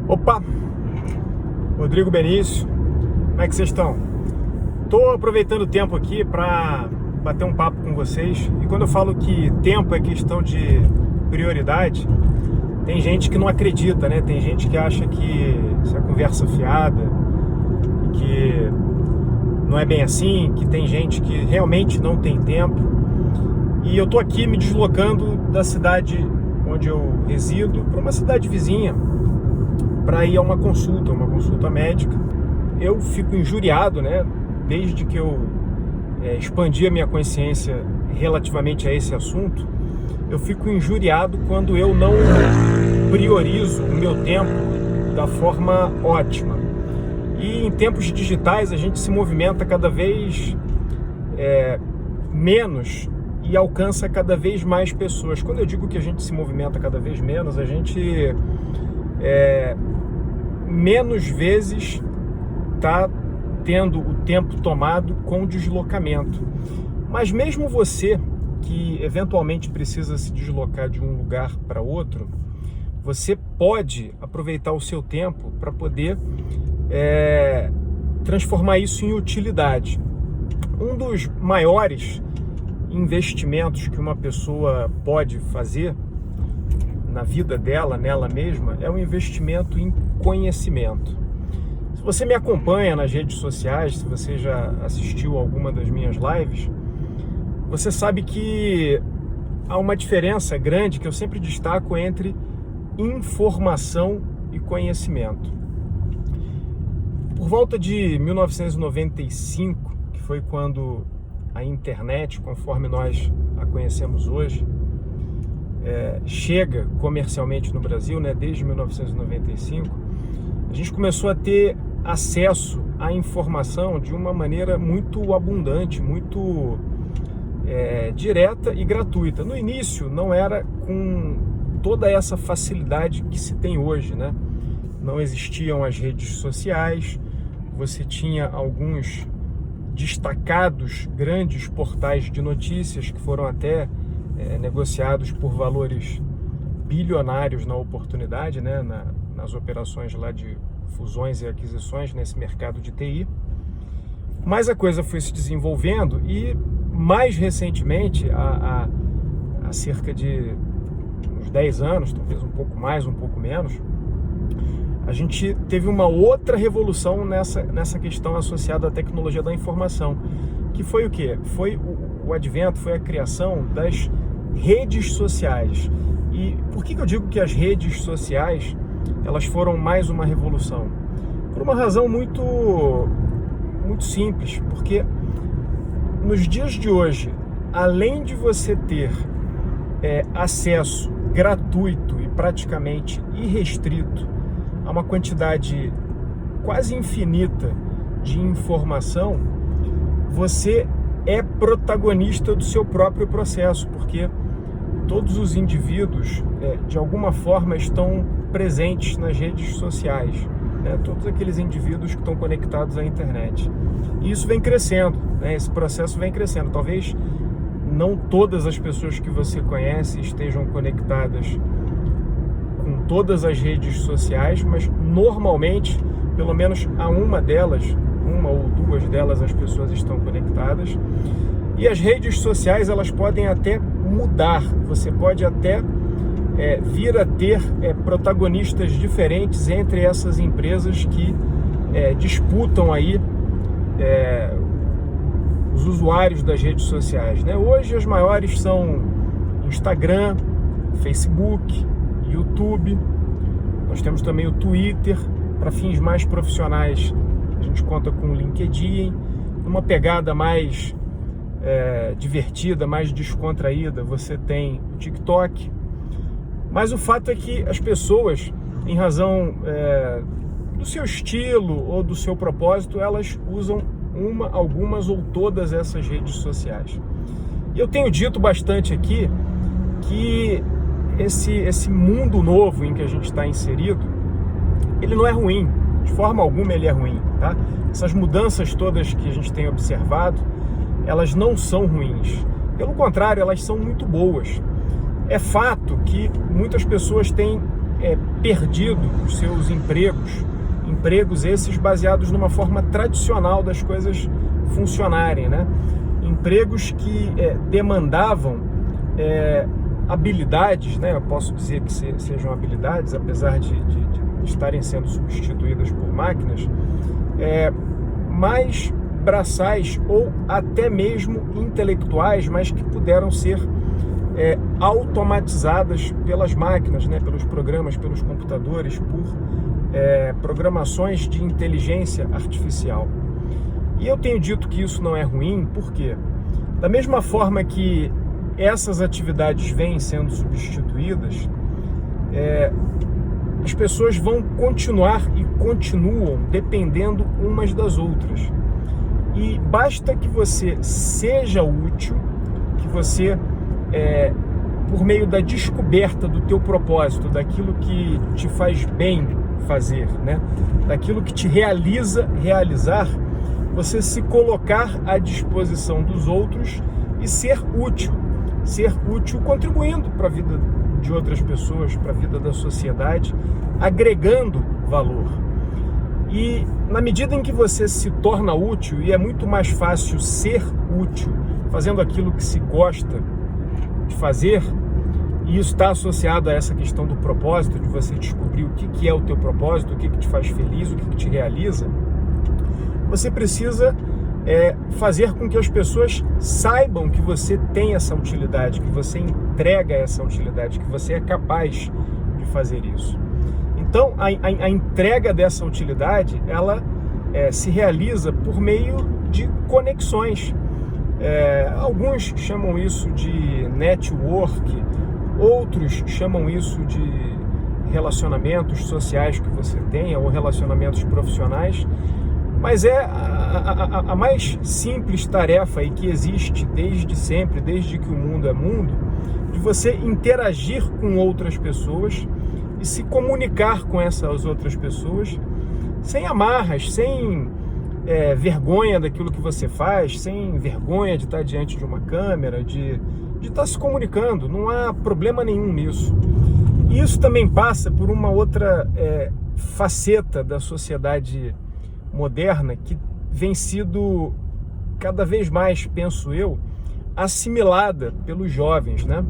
Opa! Rodrigo Benício, como é que vocês estão? Estou aproveitando o tempo aqui para bater um papo com vocês. E quando eu falo que tempo é questão de prioridade, tem gente que não acredita, né? Tem gente que acha que isso é conversa fiada, que não é bem assim, que tem gente que realmente não tem tempo. E eu estou aqui me deslocando da cidade onde eu resido para uma cidade vizinha, para ir a uma consulta médica. Eu fico injuriado, né? Desde que eu expandi a minha consciência relativamente a esse assunto, eu fico injuriado quando eu não priorizo o meu tempo da forma ótima. E em tempos digitais a gente se movimenta cada vez menos e alcança cada vez mais pessoas. Quando eu digo que a gente se movimenta cada vez menos, a gente menos vezes está tendo o tempo tomado com deslocamento. Mas mesmo você que eventualmente precisa se deslocar de um lugar para outro, você pode aproveitar o seu tempo para poder transformar isso em utilidade. Um dos maiores investimentos que uma pessoa pode fazer na vida dela, nela mesma, é um investimento em conhecimento. Se você me acompanha nas redes sociais, se você já assistiu alguma das minhas lives, você sabe que há uma diferença grande que eu sempre destaco entre informação e conhecimento. Por volta de 1995, que foi quando a internet, conforme nós a conhecemos hoje, chega comercialmente no Brasil, né, desde 1995, a gente começou a ter acesso à informação de uma maneira muito abundante, muito direta e gratuita. No início não era com toda essa facilidade que se tem hoje, né? Não existiam as redes sociais, você tinha alguns destacados grandes portais de notícias que foram até negociados por valores bilionários na oportunidade, né, nas operações lá de fusões e aquisições nesse mercado de TI. Mas a coisa foi se desenvolvendo e mais recentemente, há cerca de uns 10 anos, talvez um pouco mais, um pouco menos, a gente teve uma outra revolução nessa questão associada à tecnologia da informação, que foi o quê? Foi o advento, foi a criação das redes sociais. E por que eu digo que as redes sociais elas foram mais uma revolução? Por uma razão muito simples, porque nos dias de hoje, além de você ter acesso gratuito e praticamente irrestrito a uma quantidade quase infinita de informação, você é protagonista do seu próprio processo, porque todos os indivíduos, de alguma forma, estão presentes nas redes sociais, né? Todos aqueles indivíduos que estão conectados à internet. E isso vem crescendo, né? Esse processo vem crescendo. Talvez não todas as pessoas que você conhece estejam conectadas com todas as redes sociais, mas normalmente, pelo menos a uma ou duas delas, as pessoas estão conectadas. E as redes sociais, elas podem até mudar, você pode até vir a ter protagonistas diferentes entre essas empresas que disputam aí os usuários das redes sociais, né? Hoje as maiores são Instagram, Facebook, YouTube, nós temos também o Twitter. Para fins mais profissionais, a gente conta com o LinkedIn, uma pegada mais divertida, mais descontraída, você tem o TikTok. Mas o fato é que as pessoas, em razão do seu estilo ou do seu propósito, elas usam algumas ou todas essas redes sociais. E eu tenho dito bastante aqui que esse mundo novo em que a gente está inserido, ele não é ruim, de forma alguma ele é ruim, tá? Essas mudanças todas que a gente tem observado, elas não são ruins. Pelo contrário, elas são muito boas. É fato que muitas pessoas têm perdido os seus empregos esses baseados numa forma tradicional das coisas funcionarem, né? Empregos que demandavam habilidades, né? Eu posso dizer que sejam habilidades, apesar de estarem sendo substituídas por máquinas, mais braçais ou até mesmo intelectuais, mas que puderam ser automatizadas pelas máquinas, né? Pelos programas, pelos computadores, por programações de inteligência artificial. E eu tenho dito que isso não é ruim, por quê? Da mesma forma que essas atividades vêm sendo substituídas, as pessoas vão continuar e continuam dependendo umas das outras. E basta que você seja útil, que você, por meio da descoberta do teu propósito, daquilo que te faz bem fazer, né? Daquilo que te realizar, você se colocar à disposição dos outros e ser útil contribuindo para a vida de outras pessoas, para a vida da sociedade, agregando valor. E na medida em que você se torna útil, e é muito mais fácil ser útil fazendo aquilo que se gosta de fazer, e isso está associado a essa questão do propósito, de você descobrir o que é o teu propósito, o que te faz feliz, o que te realiza, você precisa fazer com que as pessoas saibam que você tem essa utilidade, que você entrega essa utilidade, que você é capaz de fazer isso. Então, a entrega dessa utilidade, ela se realiza por meio de conexões. Alguns chamam isso de network, outros chamam isso de relacionamentos sociais que você tenha, ou relacionamentos profissionais. Mas a mais simples tarefa e que existe desde sempre, desde que o mundo é mundo, de você interagir com outras pessoas e se comunicar com essas outras pessoas sem amarras, sem vergonha daquilo que você faz, sem vergonha de estar diante de uma câmera, de estar se comunicando. Não há problema nenhum nisso. E isso também passa por uma outra faceta da sociedade moderna que vem sido cada vez mais, penso eu, assimilada pelos jovens, né?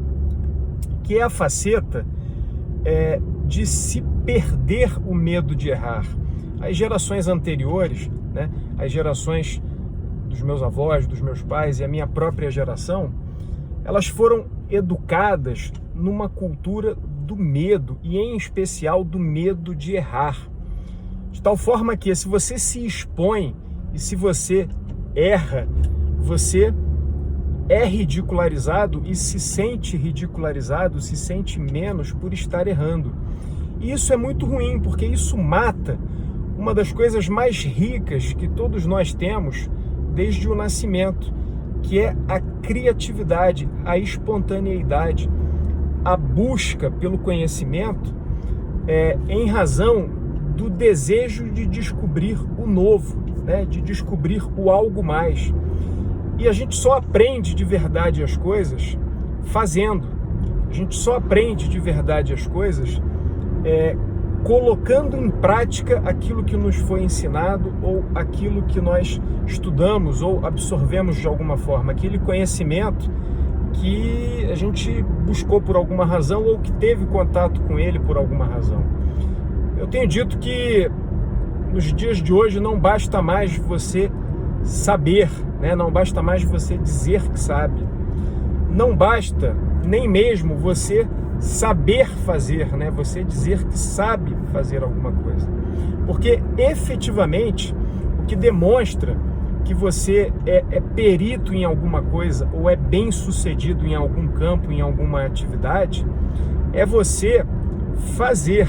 Que é a faceta de se perder o medo de errar. As gerações anteriores, né? As gerações dos meus avós, dos meus pais e a minha própria geração, elas foram educadas numa cultura do medo, e em especial do medo de errar. De tal forma que, se você se expõe e se você erra, você é ridicularizado e se sente ridicularizado, se sente menos por estar errando. E isso é muito ruim, porque isso mata uma das coisas mais ricas que todos nós temos desde o nascimento, que é a criatividade, a espontaneidade, a busca pelo conhecimento em razão do desejo de descobrir o novo, né? De descobrir o algo mais. E a gente só aprende de verdade as coisas fazendo. A gente só aprende de verdade as coisas colocando em prática aquilo que nos foi ensinado, ou aquilo que nós estudamos ou absorvemos de alguma forma, aquele conhecimento que a gente buscou por alguma razão ou que teve contato com ele por alguma razão. Eu tenho dito que nos dias de hoje não basta mais você saber, né? Não basta mais você dizer que sabe. Não basta nem mesmo você saber fazer, né? Você dizer que sabe fazer alguma coisa. Porque efetivamente o que demonstra que você é perito em alguma coisa ou é bem sucedido em algum campo, em alguma atividade, é você fazer.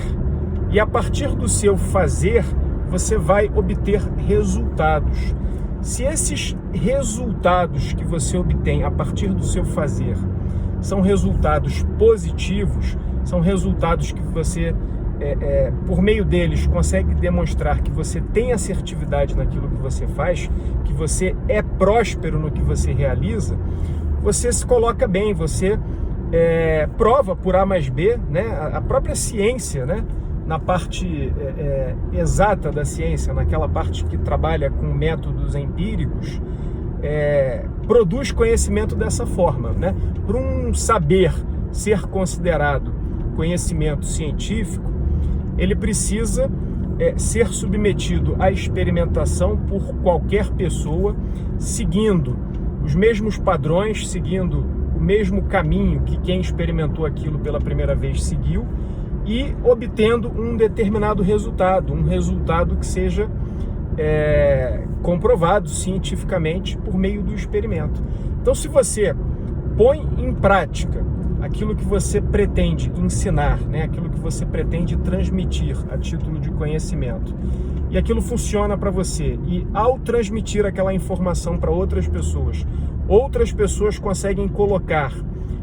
E a partir do seu fazer, você vai obter resultados. Se esses resultados que você obtém a partir do seu fazer são resultados positivos, são resultados que você, por meio deles, consegue demonstrar que você tem assertividade naquilo que você faz, que você é próspero no que você realiza, você se coloca bem, você prova por A mais B, né? A própria ciência, né? Na parte exata da ciência, naquela parte que trabalha com métodos empíricos, produz conhecimento dessa forma, né? Para um saber ser considerado conhecimento científico, ele precisa ser submetido à experimentação por qualquer pessoa, seguindo os mesmos padrões, seguindo o mesmo caminho que quem experimentou aquilo pela primeira vez seguiu, e obtendo um determinado resultado, um resultado que seja comprovado cientificamente por meio do experimento. Então, se você põe em prática aquilo que você pretende ensinar, né, aquilo que você pretende transmitir a título de conhecimento, e aquilo funciona para você, e ao transmitir aquela informação para outras pessoas conseguem colocar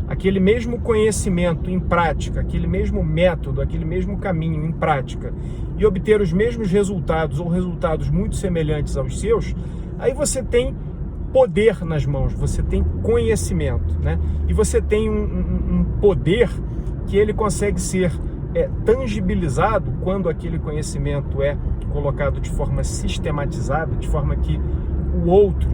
aquele mesmo conhecimento em prática, aquele mesmo método, aquele mesmo caminho em prática, e obter os mesmos resultados ou resultados muito semelhantes aos seus, aí você tem poder nas mãos, você tem conhecimento, né? E você tem um poder que ele consegue ser tangibilizado quando aquele conhecimento é colocado de forma sistematizada, de forma que o outro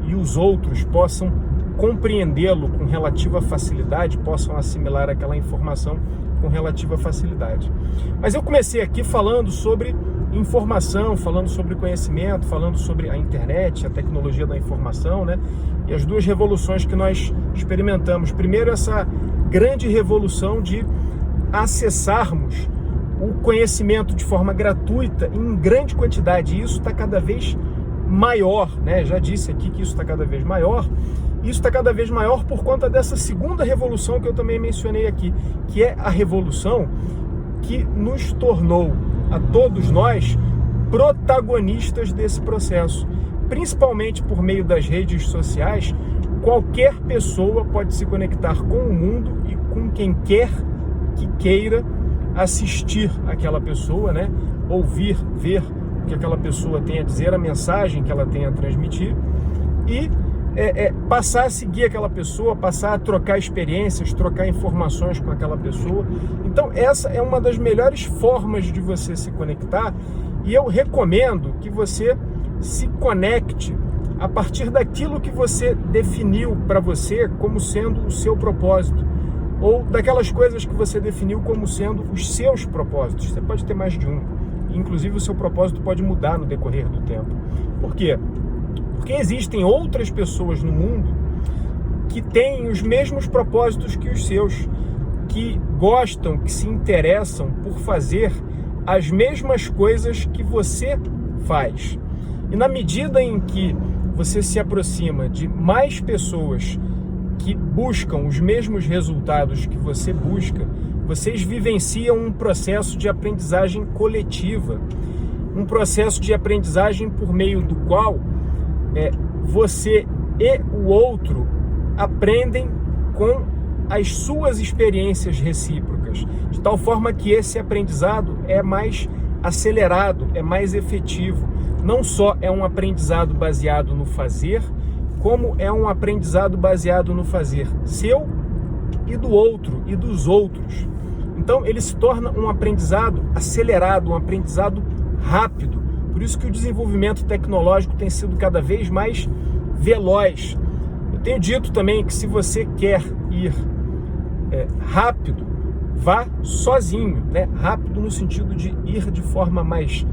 e os outros possam compreendê-lo com relativa facilidade, possam assimilar aquela informação com relativa facilidade. Mas eu comecei aqui falando sobre informação, falando sobre conhecimento, falando sobre a internet, a tecnologia da informação, né? E as duas revoluções que nós experimentamos. Primeiro, essa grande revolução de acessarmos o conhecimento de forma gratuita em grande quantidade. E isso está cada vez maior, né? Já disse aqui que isso está cada vez maior. Isso está cada vez maior por conta dessa segunda revolução que eu também mencionei aqui, que é a revolução que nos tornou, a todos nós, protagonistas desse processo. Principalmente por meio das redes sociais, qualquer pessoa pode se conectar com o mundo e com quem quer que queira assistir aquela pessoa, né? Ouvir, ver o que aquela pessoa tem a dizer, a mensagem que ela tem a transmitir, e passar a seguir aquela pessoa, passar a trocar experiências, trocar informações com aquela pessoa. Então essa é uma das melhores formas de você se conectar, e eu recomendo que você se conecte a partir daquilo que você definiu para você como sendo o seu propósito, ou daquelas coisas que você definiu como sendo os seus propósitos. Você pode ter mais de um, inclusive o seu propósito pode mudar no decorrer do tempo. Por quê? Porque existem outras pessoas no mundo que têm os mesmos propósitos que os seus, que gostam, que se interessam por fazer as mesmas coisas que você faz. E na medida em que você se aproxima de mais pessoas que buscam os mesmos resultados que você busca, vocês vivenciam um processo de aprendizagem coletiva, um processo de aprendizagem por meio do qual você e o outro aprendem com as suas experiências recíprocas, de tal forma que esse aprendizado é mais acelerado, é mais efetivo. Não só é um aprendizado baseado no fazer, como é um aprendizado baseado no fazer seu e do outro e dos outros. Então ele se torna um aprendizado acelerado, um aprendizado rápido. Por isso que o desenvolvimento tecnológico tem sido cada vez mais veloz. Eu tenho dito também que se você quer ir rápido, vá sozinho, né? Rápido no sentido de ir de forma mais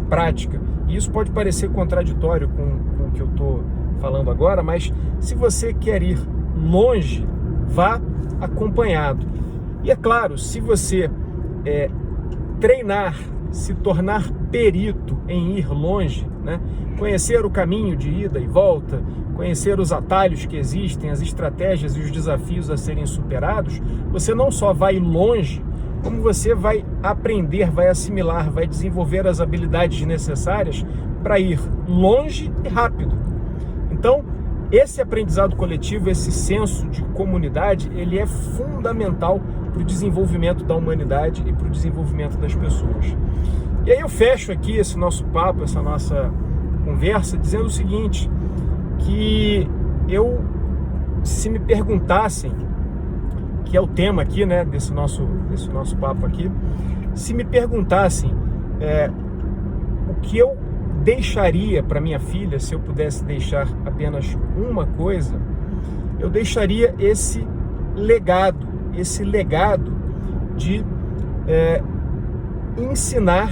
prática. E isso pode parecer contraditório com o que eu estou falando agora, mas se você quer ir longe, vá acompanhado. E é claro, se você treinar, se tornar perito em ir longe, né? Conhecer o caminho de ida e volta, conhecer os atalhos que existem, as estratégias e os desafios a serem superados, você não só vai longe, como você vai aprender, vai assimilar, vai desenvolver as habilidades necessárias para ir longe e rápido. Então, esse aprendizado coletivo, esse senso de comunidade, ele é fundamental para o desenvolvimento da humanidade e para o desenvolvimento das pessoas. E aí eu fecho aqui esse nosso papo, essa nossa conversa, dizendo o seguinte, que se me perguntassem que é o tema aqui, né, desse nosso papo aqui, se me perguntassem o que eu deixaria para minha filha, se eu pudesse deixar apenas uma coisa, eu deixaria esse legado de ensinar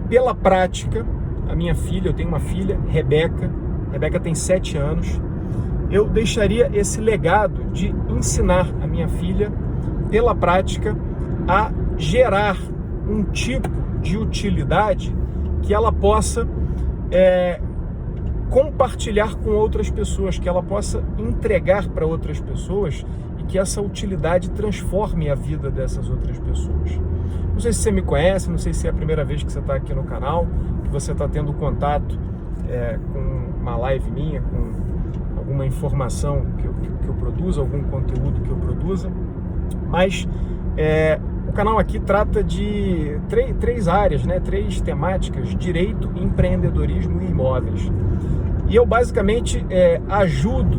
pela prática a minha filha. Eu tenho uma filha, Rebeca tem 7 anos, eu deixaria esse legado de ensinar a minha filha pela prática a gerar um tipo de utilidade que ela possa compartilhar com outras pessoas, que ela possa entregar para outras pessoas e que essa utilidade transforme a vida dessas outras pessoas. Não sei se você me conhece, não sei se é a primeira vez que você está aqui no canal, que você está tendo contato com uma live minha, com alguma informação que eu produza, algum conteúdo que eu produza, mas o canal aqui trata de três áreas, né? 3 temáticas: direito, empreendedorismo e imóveis. E eu basicamente ajudo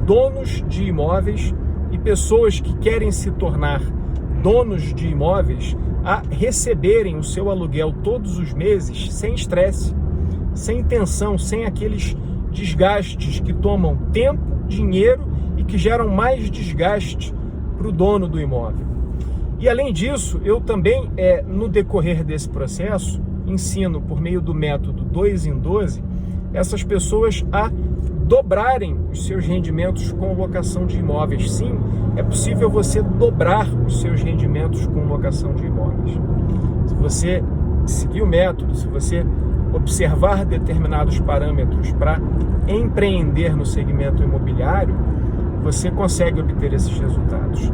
donos de imóveis e pessoas que querem se tornar donos de imóveis a receberem o seu aluguel todos os meses sem estresse, sem tensão, sem aqueles desgastes que tomam tempo, dinheiro e que geram mais desgaste para o dono do imóvel. E além disso, eu também, no decorrer desse processo, ensino por meio do método 2 em 12, essas pessoas a dobrarem os seus rendimentos com locação de imóveis. Sim, é possível você dobrar os seus rendimentos com locação de imóveis. Se você seguir o método, se você observar determinados parâmetros para empreender no segmento imobiliário, você consegue obter esses resultados.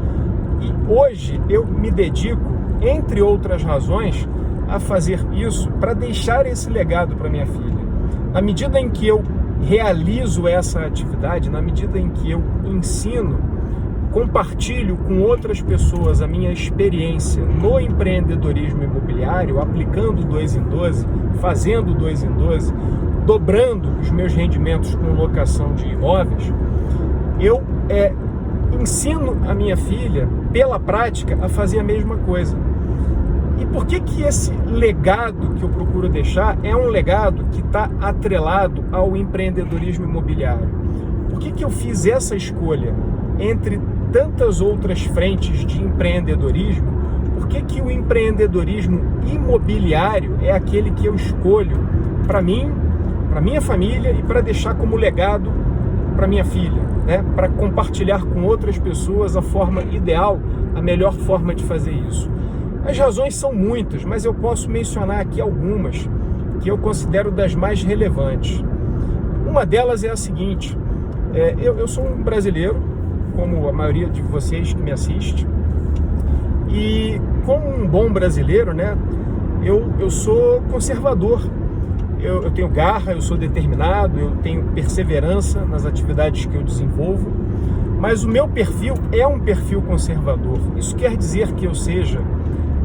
E hoje eu me dedico, entre outras razões, a fazer isso para deixar esse legado para minha filha. Na medida em que eu realizo essa atividade, na medida em que eu ensino, compartilho com outras pessoas a minha experiência no empreendedorismo imobiliário, aplicando 2 em 12, fazendo 2 em 12, dobrando os meus rendimentos com locação de imóveis, eu ensino a minha filha, pela prática, a fazer a mesma coisa. E por que esse legado que eu procuro deixar é um legado que está atrelado ao empreendedorismo imobiliário? Por que eu fiz essa escolha entre tantas outras frentes de empreendedorismo? Por que o empreendedorismo imobiliário é aquele que eu escolho para mim, para minha família e para deixar como legado para minha filha, né? Para compartilhar com outras pessoas a forma ideal, a melhor forma de fazer isso? As razões são muitas, mas eu posso mencionar aqui algumas que eu considero das mais relevantes. Uma delas é a seguinte: eu sou um brasileiro, como a maioria de vocês que me assiste, e como um bom brasileiro, né, eu sou conservador, eu tenho garra, eu sou determinado, eu tenho perseverança nas atividades que eu desenvolvo, mas o meu perfil é um perfil conservador. Isso quer dizer que eu seja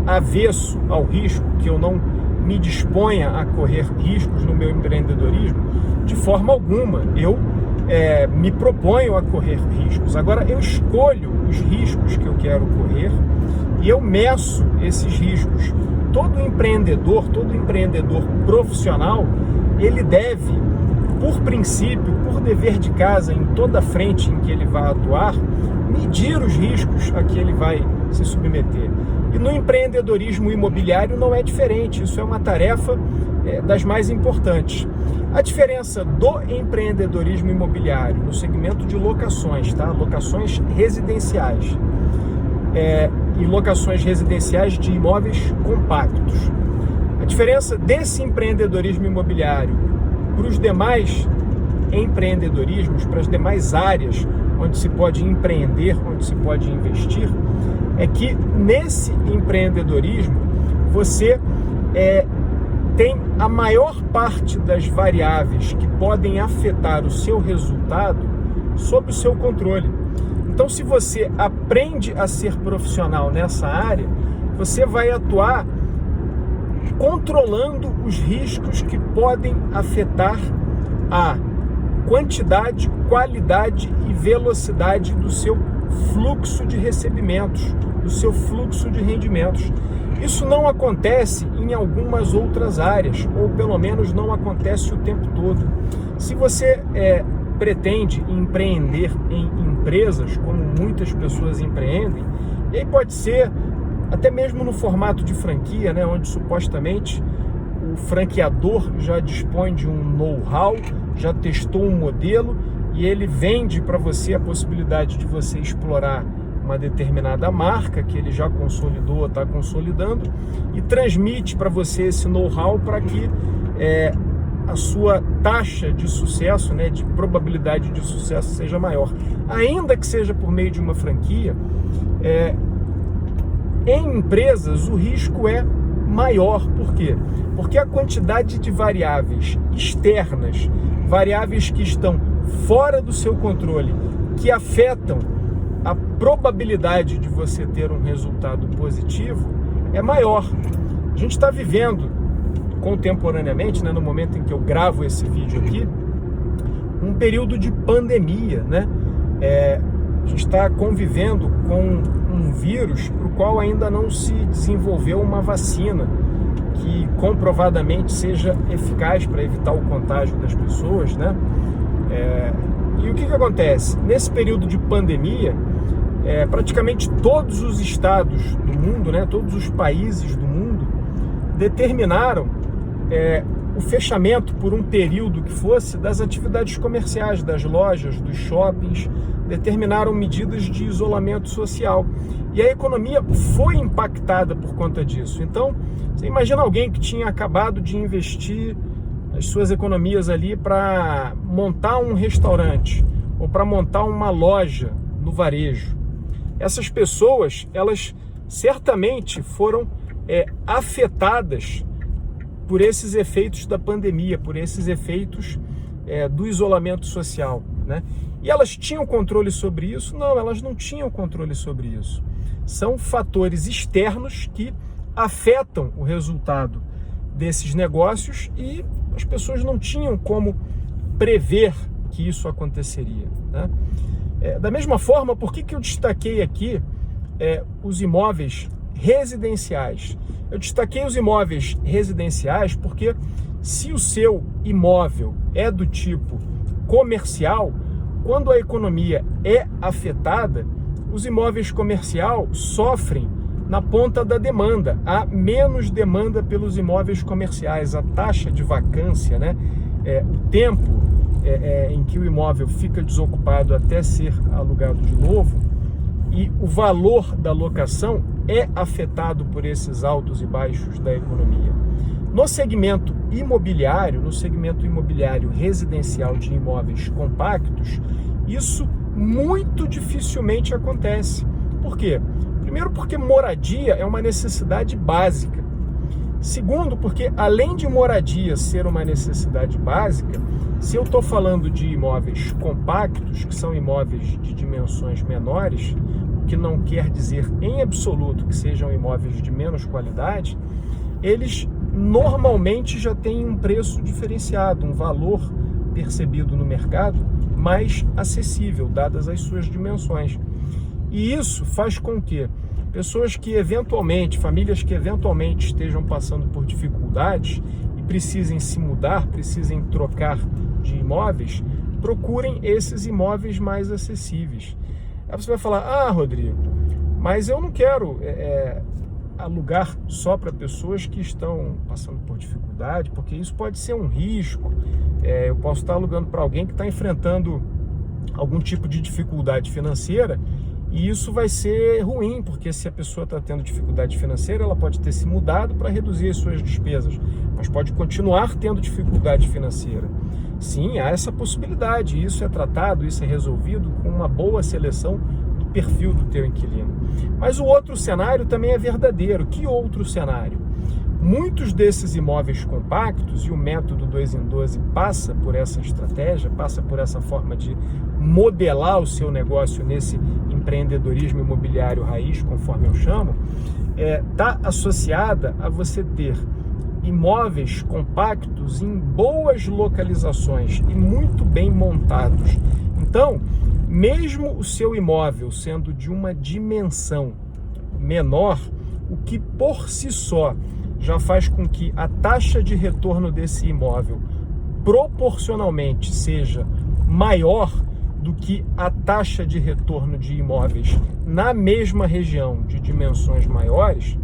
avesso ao risco, que eu não me disponha a correr riscos no meu empreendedorismo? De forma alguma. Eu me proponho a correr riscos. Agora, eu escolho os riscos que eu quero correr e eu meço esses riscos. Todo empreendedor profissional, ele deve, por princípio, por dever de casa, em toda a frente em que ele vai atuar, medir os riscos a que ele vai se submeter. E no empreendedorismo imobiliário não é diferente, isso é uma tarefa das mais importantes. A diferença do empreendedorismo imobiliário no segmento de locações, tá? Locações residenciais e locações residenciais de imóveis compactos. A diferença desse empreendedorismo imobiliário para os demais empreendedorismos, para as demais áreas onde se pode empreender, onde se pode investir, é que nesse empreendedorismo você tem a maior parte das variáveis que podem afetar o seu resultado sob o seu controle. Então, se você aprende a ser profissional nessa área, você vai atuar controlando os riscos que podem afetar a quantidade, qualidade e velocidade do seu fluxo de recebimentos, do seu fluxo de rendimentos. Isso não acontece em algumas outras áreas, ou pelo menos não acontece o tempo todo. Se você pretende empreender em empresas, como muitas pessoas empreendem, e aí pode ser até mesmo no formato de franquia, né, onde supostamente o franqueador já dispõe de um know-how, já testou um modelo e ele vende para você a possibilidade de você explorar uma determinada marca que ele já consolidou, está consolidando, e transmite para você esse know-how para que a sua taxa de sucesso, né, de probabilidade de sucesso seja maior. Ainda que seja por meio de uma franquia, em empresas o risco é maior. Por quê? Porque a quantidade de variáveis externas, variáveis que estão fora do seu controle, que afetam a probabilidade de você ter um resultado positivo, é maior. A gente está vivendo contemporaneamente, né, no momento em que eu gravo esse vídeo aqui, um período de pandemia, né? A gente está convivendo com um vírus para o qual ainda não se desenvolveu uma vacina que comprovadamente seja eficaz para evitar o contágio das pessoas, né? E o que acontece? Nesse período de pandemia, praticamente todos os estados do mundo, né, todos os países do mundo determinaram o fechamento por um período que fosse das atividades comerciais, das lojas, dos shoppings, determinaram medidas de isolamento social. E a economia foi impactada por conta disso. Então, você imagina alguém que tinha acabado de investir as suas economias ali para montar um restaurante ou para montar uma loja no varejo. Essas pessoas, elas certamente foram afetadas por esses efeitos da pandemia, por esses efeitos do isolamento social, né? E elas tinham controle sobre isso? Não, elas não tinham controle sobre isso. São fatores externos que afetam o resultado desses negócios e as pessoas não tinham como prever que isso aconteceria, né? Da mesma forma, por que eu destaquei aqui os imóveis residenciais? Eu destaquei os imóveis residenciais porque se o seu imóvel é do tipo comercial, quando a economia é afetada, os imóveis comercial sofrem na ponta da demanda. Há menos demanda pelos imóveis comerciais, a taxa de vacância, né, o tempo em que o imóvel fica desocupado até ser alugado de novo, e o valor da locação é afetado por esses altos e baixos da economia. No segmento imobiliário residencial de imóveis compactos, isso muito dificilmente acontece. Por quê? Primeiro, porque moradia é uma necessidade básica. Segundo, porque além de moradia ser uma necessidade básica, se eu estou falando de imóveis compactos, que são imóveis de dimensões menores, o que não quer dizer em absoluto que sejam imóveis de menos qualidade, eles normalmente já têm um preço diferenciado, um valor percebido no mercado mais acessível, dadas as suas dimensões. E isso faz com que pessoas que eventualmente, famílias que eventualmente estejam passando por dificuldades e precisem se mudar, precisem trocar de imóveis, procurem esses imóveis mais acessíveis. Aí você vai falar, Rodrigo, mas eu não quero alugar só para pessoas que estão passando por dificuldade, porque isso pode ser um risco. Eu posso estar alugando para alguém que está enfrentando algum tipo de dificuldade financeira, e isso vai ser ruim, porque se a pessoa está tendo dificuldade financeira, ela pode ter se mudado para reduzir as suas despesas, mas pode continuar tendo dificuldade financeira. Sim, há essa possibilidade, isso é tratado, isso é resolvido com uma boa seleção do perfil do teu inquilino. Mas o outro cenário também é verdadeiro. Que outro cenário? Muitos desses imóveis compactos, e o método 2 em 12 passa por essa estratégia, passa por essa forma de modelar o seu negócio nesse empreendedorismo imobiliário raiz, conforme eu chamo, está associada a você ter imóveis compactos em boas localizações e muito bem montados. Então, mesmo o seu imóvel sendo de uma dimensão menor, o que por si só já faz com que a taxa de retorno desse imóvel proporcionalmente seja maior do que a taxa de retorno de imóveis na mesma região de dimensões maiores,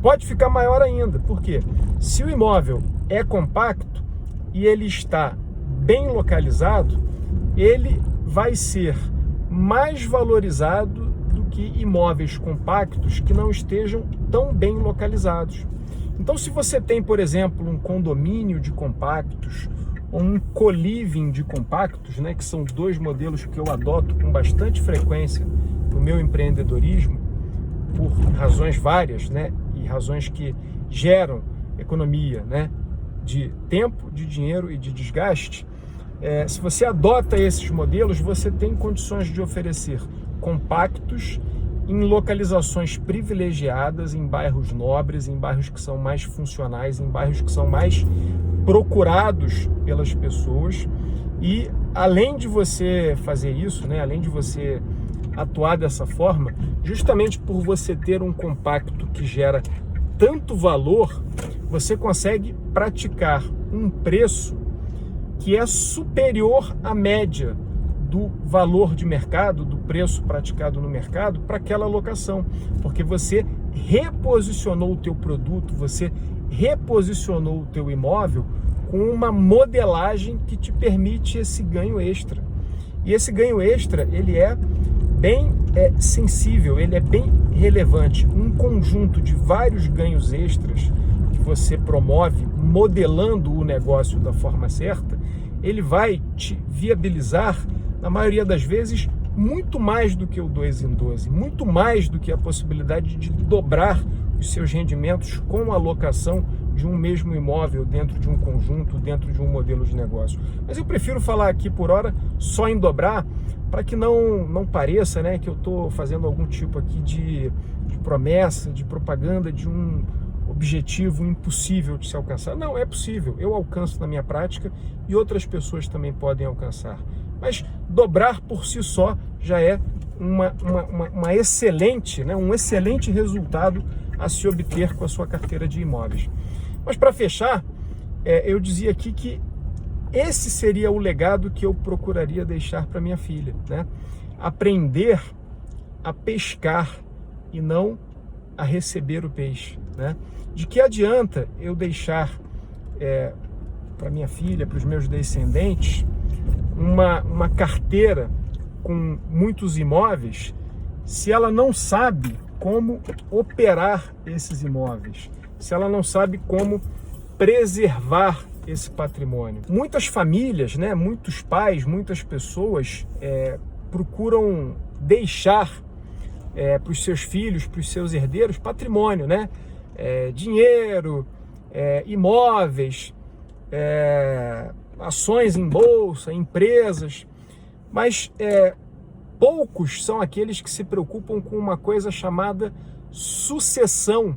pode ficar maior ainda. Por quê? Se o imóvel é compacto e ele está bem localizado, ele vai ser mais valorizado do que imóveis compactos que não estejam tão bem localizados. Então, se você tem, por exemplo, um condomínio de compactos ou um co-living de compactos, né, que são dois modelos que eu adoto com bastante frequência no meu empreendedorismo, por razões várias, né, e razões que geram economia, né, de tempo, de dinheiro e de desgaste. Se você adota esses modelos, você tem condições de oferecer compactos em localizações privilegiadas, em bairros nobres, em bairros que são mais funcionais, em bairros que são mais procurados pelas pessoas. E além de você fazer isso, né, além de você atuar dessa forma, justamente por você ter um compacto que gera tanto valor, você consegue praticar um preço que é superior à média do valor de mercado, do preço praticado no mercado para aquela locação, porque você reposicionou o teu produto, você reposicionou o teu imóvel com uma modelagem que te permite esse ganho extra. E esse ganho extra, ele é bem sensível, ele é bem relevante. Um conjunto de vários ganhos extras que você promove modelando o negócio da forma certa, ele vai te viabilizar, na maioria das vezes, muito mais do que o 2 em 12, muito mais do que a possibilidade de dobrar os seus rendimentos com a locação de um mesmo imóvel dentro de um conjunto, dentro de um modelo de negócio. Mas eu prefiro falar aqui por hora só em dobrar, para que não pareça, né, que eu estou fazendo algum tipo aqui de promessa, de propaganda, de um objetivo impossível de se alcançar. Não, é possível, eu alcanço na minha prática e outras pessoas também podem alcançar. Mas dobrar por si só já é uma excelente, né, um excelente resultado a se obter com a sua carteira de imóveis. Mas para fechar, eu dizia aqui que esse seria o legado que eu procuraria deixar para minha filha, né? Aprender a pescar e não a receber o peixe, né? De que adianta eu deixar para minha filha, para os meus descendentes, uma carteira com muitos imóveis, se ela não sabe como operar esses imóveis, se ela não sabe como preservar esse patrimônio. Muitas famílias, né, muitos pais, muitas pessoas procuram deixar para os seus filhos, para os seus herdeiros, patrimônio, né? Dinheiro, imóveis, ações em bolsa, empresas, mas poucos são aqueles que se preocupam com uma coisa chamada sucessão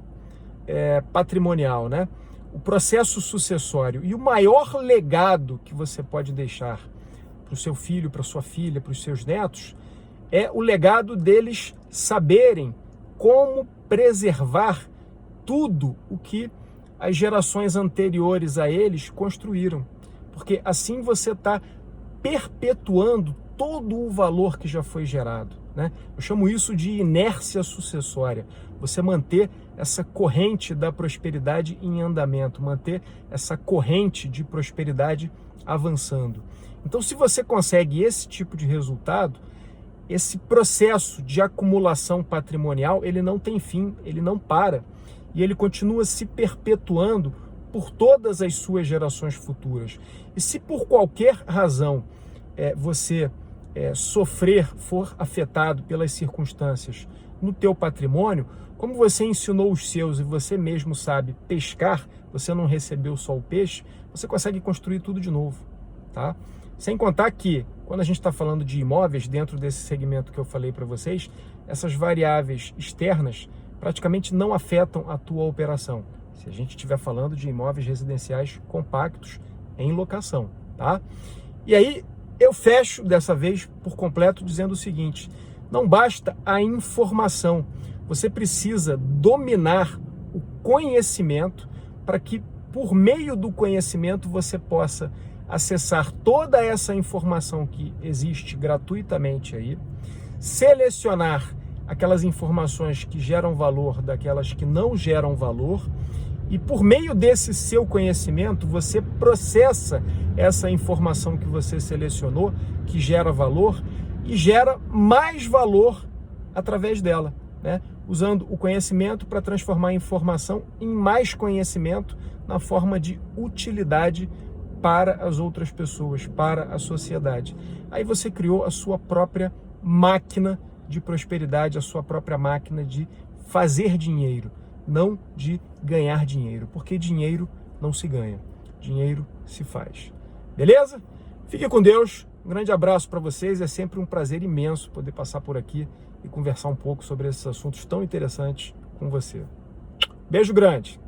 patrimonial, né? O processo sucessório. E o maior legado que você pode deixar para o seu filho, para a sua filha, para os seus netos, é o legado deles saberem como preservar tudo o que as gerações anteriores a eles construíram. Porque assim você está perpetuando todo o valor que já foi gerado, né? Eu chamo isso de inércia sucessória. Você manter essa corrente da prosperidade em andamento, manter essa corrente de prosperidade avançando. Então, se você consegue esse tipo de resultado, esse processo de acumulação patrimonial, ele não tem fim, ele não para. E ele continua se perpetuando por todas as suas gerações futuras. E se por qualquer razão você for afetado pelas circunstâncias no teu patrimônio, como você ensinou os seus e você mesmo sabe pescar, você não recebeu só o peixe, você consegue construir tudo de novo, tá? Sem contar que, quando a gente está falando de imóveis, dentro desse segmento que eu falei para vocês, essas variáveis externas praticamente não afetam a tua operação, se a gente estiver falando de imóveis residenciais compactos em locação, tá? E aí, eu fecho dessa vez por completo dizendo o seguinte: não basta a informação, você precisa dominar o conhecimento para que, por meio do conhecimento, você possa acessar toda essa informação que existe gratuitamente aí, selecionar aquelas informações que geram valor daquelas que não geram valor, e por meio desse seu conhecimento, você processa essa informação que você selecionou, que gera valor, e gera mais valor através dela, né? Usando o conhecimento para transformar a informação em mais conhecimento na forma de utilidade para as outras pessoas, para a sociedade. Aí você criou a sua própria máquina de prosperidade, a sua própria máquina de fazer dinheiro, não de ganhar dinheiro, porque dinheiro não se ganha, dinheiro se faz. Beleza? Fique com Deus, um grande abraço para vocês, é sempre um prazer imenso poder passar por aqui e conversar um pouco sobre esses assuntos tão interessantes com você. Beijo grande!